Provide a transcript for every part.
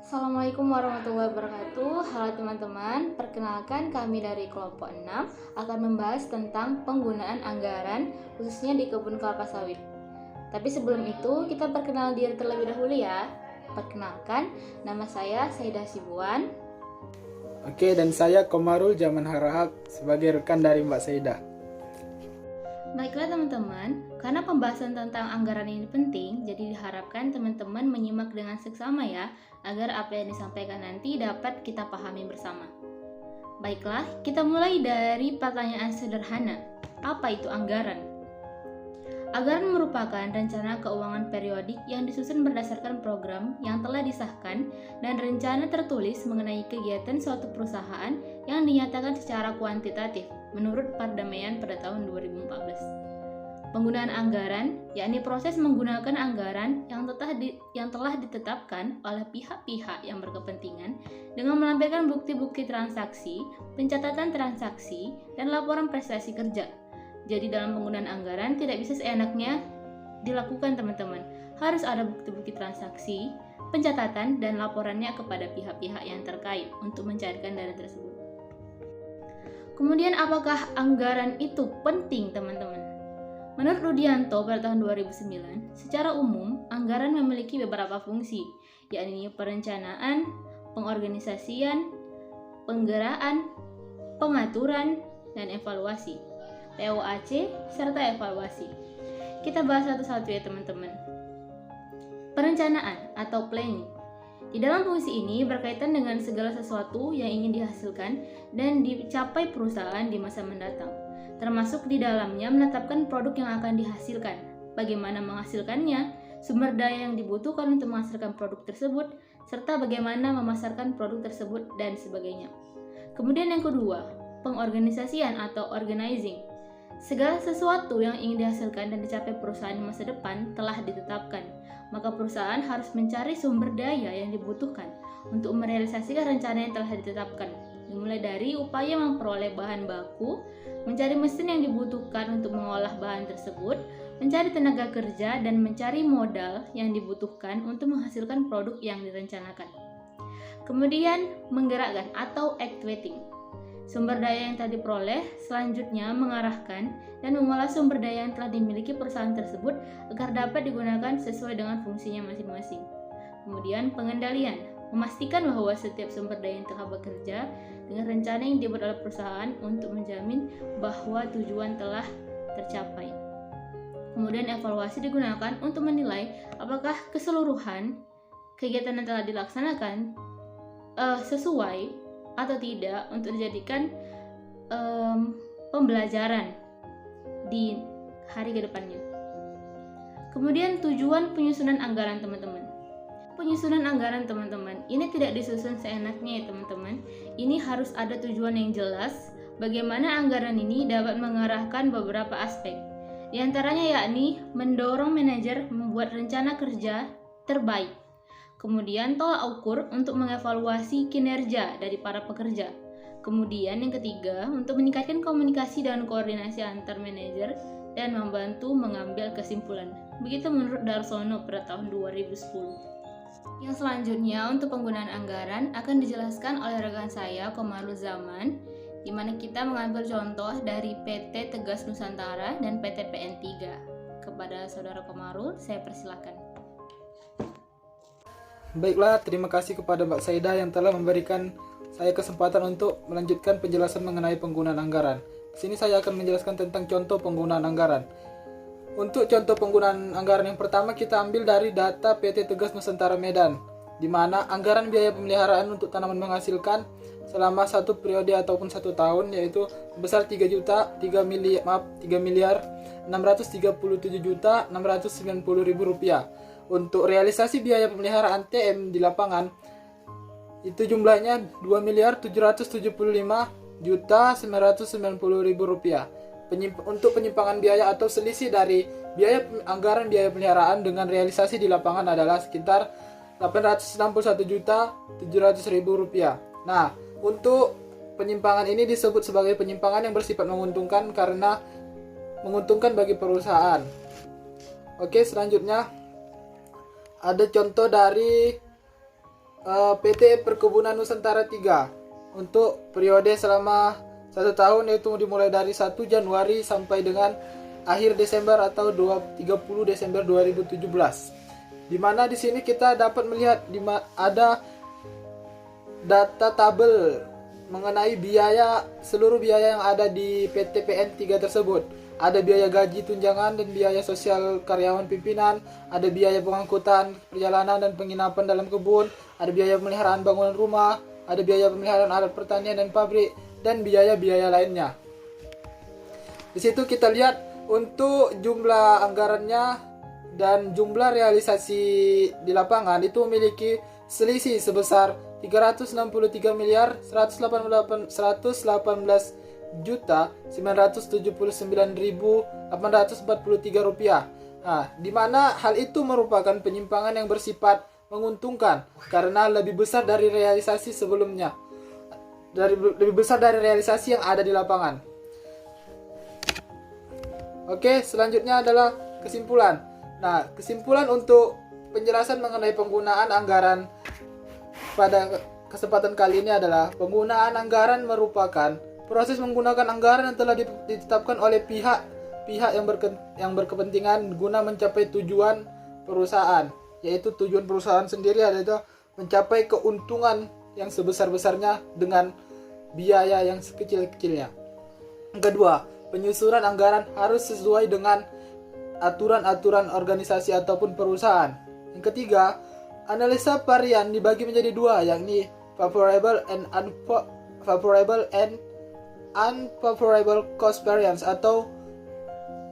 Assalamualaikum warahmatullahi wabarakatuh. Halo teman-teman, perkenalkan kami dari kelompok 6 akan membahas tentang penggunaan anggaran khususnya di kebun kelapa sawit. Tapi sebelum itu kita perkenal diri terlebih dahulu ya. Perkenalkan, nama saya Saidah Sibuan. Oke, dan saya Komarul Zaman Harahap sebagai rekan dari Mbak Saidah. Baiklah teman-teman, karena pembahasan tentang anggaran ini penting, jadi diharapkan teman-teman menyimak dengan seksama ya, agar apa yang disampaikan nanti dapat kita pahami bersama. Baiklah, kita mulai dari pertanyaan sederhana. Apa itu anggaran? Anggaran merupakan rencana keuangan periodik yang disusun berdasarkan program yang telah disahkan dan rencana tertulis mengenai kegiatan suatu perusahaan yang dinyatakan secara kuantitatif menurut perdamaian pada tahun 2014. Penggunaan anggaran, yakni proses menggunakan anggaran yang telah ditetapkan oleh pihak-pihak yang berkepentingan dengan melampirkan bukti-bukti transaksi, pencatatan transaksi, dan laporan prestasi kerja. Jadi dalam penggunaan anggaran tidak bisa seenaknya dilakukan teman-teman. Harus ada bukti-bukti transaksi, pencatatan, dan laporannya kepada pihak-pihak yang terkait untuk mencairkan dana tersebut. Kemudian apakah anggaran itu penting teman-teman? Menurut Rudianto pada tahun 2009, secara umum anggaran memiliki beberapa fungsi, yakni perencanaan, pengorganisasian, penggeraan, pengaturan, dan evaluasi. POAC, serta evaluasi. Kita bahas satu-satu ya teman-teman. Perencanaan atau planning. Di dalam fungsi ini berkaitan dengan segala sesuatu yang ingin dihasilkan dan dicapai perusahaan di masa mendatang. Termasuk di dalamnya menetapkan produk yang akan dihasilkan, bagaimana menghasilkannya, sumber daya yang dibutuhkan untuk menghasilkan produk tersebut, serta bagaimana memasarkan produk tersebut dan sebagainya. Kemudian yang kedua, pengorganisasian atau organizing. Segala sesuatu yang ingin dihasilkan dan dicapai perusahaan di masa depan telah ditetapkan, maka perusahaan harus mencari sumber daya yang dibutuhkan untuk merealisasikan rencana yang telah ditetapkan, dimulai dari upaya memperoleh bahan baku, mencari mesin yang dibutuhkan untuk mengolah bahan tersebut, mencari tenaga kerja, dan mencari modal yang dibutuhkan untuk menghasilkan produk yang direncanakan. Kemudian menggerakkan atau activating. Sumber daya yang telah diperoleh selanjutnya mengarahkan dan mengolah sumber daya yang telah dimiliki perusahaan tersebut agar dapat digunakan sesuai dengan fungsinya masing-masing. Kemudian pengendalian, memastikan bahwa setiap sumber daya yang telah bekerja dengan rencana yang dibuat oleh perusahaan untuk menjamin bahwa tujuan telah tercapai. Kemudian evaluasi digunakan untuk menilai apakah keseluruhan kegiatan yang telah dilaksanakan sesuai atau tidak untuk dijadikan pembelajaran di hari ke depannya. Kemudian tujuan penyusunan anggaran teman-teman. Penyusunan anggaran teman-teman, ini tidak disusun seenaknya ya teman-teman. Ini harus ada tujuan yang jelas bagaimana anggaran ini dapat mengarahkan beberapa aspek. Di antaranya yakni mendorong manajer membuat rencana kerja terbaik. Kemudian tolak ukur untuk mengevaluasi kinerja dari para pekerja. Kemudian yang ketiga, untuk meningkatkan komunikasi dan koordinasi antar manajer dan membantu mengambil kesimpulan. Begitu menurut Darsono pada tahun 2010. Yang selanjutnya untuk penggunaan anggaran akan dijelaskan oleh rekan saya Komarul Zaman, di mana kita mengambil contoh dari PT Tegas Nusantara dan PT PN3. Kepada saudara Komarul, saya persilakan. Baiklah, terima kasih kepada Mbak Saidah yang telah memberikan saya kesempatan untuk melanjutkan penjelasan mengenai penggunaan anggaran. Di sini saya akan menjelaskan tentang contoh penggunaan anggaran. Untuk contoh penggunaan anggaran yang pertama kita ambil dari data PT Tegas Nusantara Medan, di mana anggaran biaya pemeliharaan untuk tanaman menghasilkan selama satu periode ataupun satu tahun yaitu sebesar 3 miliar 637 juta 690 ribu rupiah. Untuk realisasi biaya pemeliharaan TM di lapangan itu jumlahnya 2 miliar 775 juta 990 ribu rupiah. Untuk penyimpangan biaya atau selisih dari anggaran biaya pemeliharaan dengan realisasi di lapangan adalah sekitar 861 juta 700 ribu rupiah. Nah, untuk penyimpangan ini disebut sebagai penyimpangan yang bersifat menguntungkan karena menguntungkan bagi perusahaan. Oke, selanjutnya ada contoh dari PT Perkebunan Nusantara 3 untuk periode selama 1 tahun, yaitu dimulai dari 1 Januari sampai dengan akhir Desember atau 30 Desember 2017. Di mana di sini kita dapat melihat ada data tabel mengenai seluruh biaya yang ada di PT PN 3 tersebut. Ada biaya gaji tunjangan dan biaya sosial karyawan pimpinan, ada biaya pengangkutan, perjalanan dan penginapan dalam kebun, ada biaya pemeliharaan bangunan rumah, ada biaya pemeliharaan alat pertanian dan pabrik, dan biaya-biaya lainnya. Di situ kita lihat untuk jumlah anggarannya dan jumlah realisasi di lapangan itu memiliki selisih sebesar 368.979.843 rupiah. Nah, di mana hal itu merupakan penyimpangan yang bersifat menguntungkan karena lebih besar dari realisasi sebelumnya, lebih besar dari realisasi yang ada di lapangan. Oke, selanjutnya adalah kesimpulan. Nah, kesimpulan untuk penjelasan mengenai penggunaan anggaran pada kesempatan kali ini adalah penggunaan anggaran merupakan proses menggunakan anggaran yang telah ditetapkan oleh pihak yang berkepentingan guna mencapai tujuan perusahaan, yaitu tujuan perusahaan sendiri adalah mencapai keuntungan yang sebesar-besarnya dengan biaya yang sekecil-kecilnya. Yang kedua, penyusunan anggaran harus sesuai dengan aturan-aturan organisasi ataupun perusahaan. Yang ketiga, analisa varian dibagi menjadi dua, yakni favorable and unfavorable cost variance, atau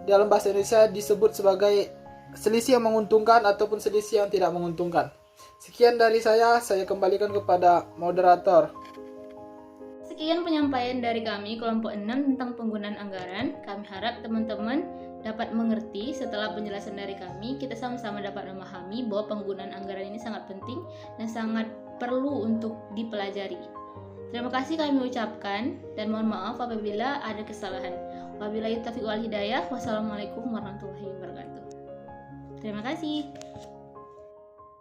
dalam bahasa Indonesia disebut sebagai selisih yang menguntungkan ataupun selisih yang tidak menguntungkan. Sekian dari saya kembalikan kepada moderator. Sekian penyampaian dari kami kelompok 6 tentang penggunaan anggaran. Kami harap teman-teman dapat mengerti. Setelah penjelasan dari kami, kita sama-sama dapat memahami bahwa penggunaan anggaran ini sangat penting dan sangat perlu untuk dipelajari. Terima kasih kami ucapkan dan mohon maaf apabila ada kesalahan. Wabillahi taufiq wal hidayah. Wassalamualaikum warahmatullahi wabarakatuh. Terima kasih.